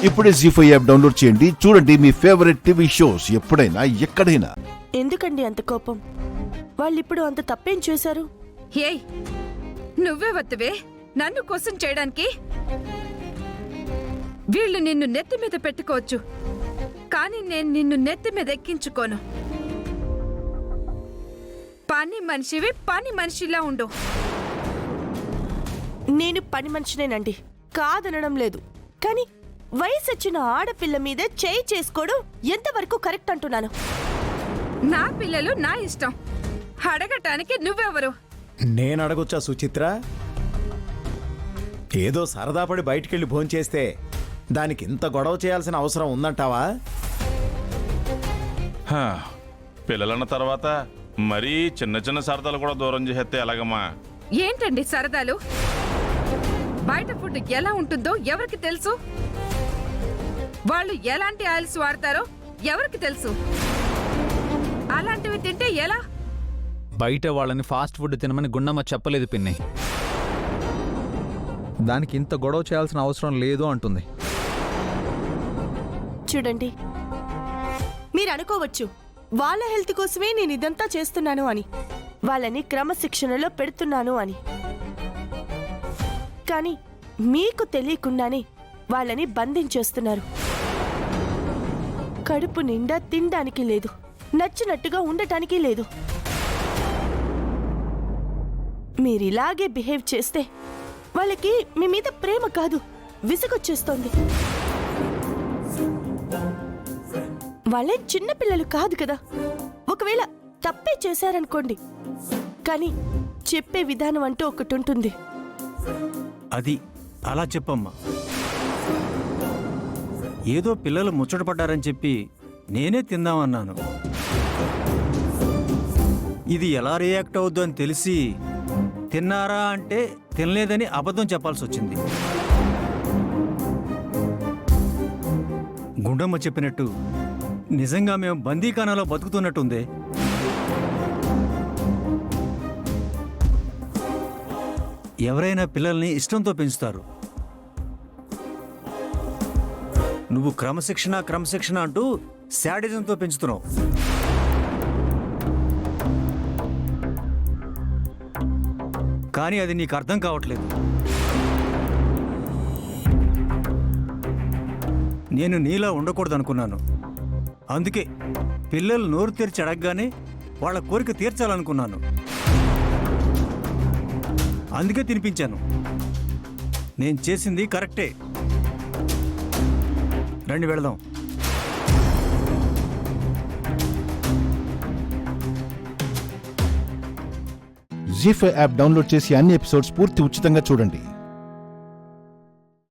ఇప్పుడే జీ5 app download చేయండి. చూడండి మీ ఫేవరెట్ టీవీ షోస్ ఎప్పుడైనా ఎక్కడైనా. ఎందుకండి అంత కోపం? వాళ్ళిప్పుడు అంత తప్పేం చేశారు? ఏయ్, నువ్వే వత్తువే నన్ను క్వశ్చన్ చేయడానికి. వీళ్ళు నిన్ను నెత్తి మీద పెట్టుకోవచ్చు, కానీ నేను నిన్ను నెత్తి మీద ఎక్కించుకోను. పని మనిషివి పని మనిషిలా ఉండు. నేను పని మనిషినేనండి, కాదనడం లేదు. కానీ వయసు వచ్చిన ఆడపిల్ల మీద చేయి చేసుకోవడం ఎంతవరకు కరెక్ట్ అంటున్నాను. నా పిల్లలు నా ఇష్టం, అడగటానికి నువ్వెవరు? నేను అడగొచ్చా సుచిత్ర? ఏదో సరదా పడి బయటికెళ్ళి భోంచేస్తే దానికి ఇంత గొడవ చేయాల్సిన అవసరం ఉందంటావా? పిల్లలన్న తర్వాత మరీ చిన్న చిన్న సరదాలు కూడా దూరం చేస్తే ఎలాగమ్మా? ఏంటండి సరదాలు? బయట ఫుడ్ ఎలా ఉంటుందో ఎవరికి తెలుసు? వాళ్ళు ఎలాంటి ఆయిల్స్ వాడతారో ఎవరికి తెలుసు? అలాంటివి తింటే ఎలా? బయట వాళ్ళని ఫాస్ట్ ఫుడ్ తినమని గుండమ్మ చెప్పలేదు పిన్ని. దానికి ఇంత గొడవ చేయాల్సిన అవసరం లేదు అంటుంది. చూడండి, మీరు అనుకోవచ్చు వాళ్ళ హెల్త్ కోసమే నేను ఇదంతా చేస్తున్నాను అని, వాళ్ళని క్రమశిక్షణలో పెడుతున్నాను అని. కానీ మీకు తెలియకుండానే వాళ్ళని బంధించేస్తున్నారు. కడుపు నిండా తినడానికి లేదు, నచ్చినట్టుగా ఉండటానికి లేదు. మీరిలాగే బిహేవ్ చేస్తే వాళ్ళకి మీ మీద ప్రేమ కాదు, విసుగొచ్చేస్తోంది. వాళ్ళే చిన్నపిల్లలు కాదు కదా. ఒకవేళ తప్పే చేశారనుకోండి, కానీ చెప్పే విధానం అంటూ ఒకటి ఉంటుంది. అది అలా చెప్పమ్మా. ఏదో పిల్లలు ముచ్చటపడ్డారని చెప్పి నేనే తిందామన్నాను. ఇది ఎలా రియాక్ట్ అవుద్దు అని తెలిసి తిన్నారా అంటే తినలేదని అబద్ధం చెప్పాల్సి వచ్చింది. గుండమ్మ చెప్పినట్టు నిజంగా మేము బందీఖానాలో బతుకుతున్నట్టుందే. ఎవరైనా పిల్లల్ని ఇష్టంతో పెంచుతారు. నువ్వు క్రమశిక్షణ క్రమశిక్షణ అంటూ శాడిజంతో పెంచుతున్నావు. కానీ అది నీకు అర్థం కావట్లేదు. నేను నీలా ఉండకూడదు అనుకున్నాను. అందుకే పిల్లలు నోరు తెరిచి అడగగానే వాళ్ళ కోరిక తీర్చాలనుకున్నాను. అందుకే తినిపించాను. నేను చేసింది కరెక్టే. రండి వెళదాం. జీ5 యాప్ డౌన్లోడ్ చేసి అన్ని ఎపిసోడ్స్ పూర్తి ఉచితంగా చూడండి.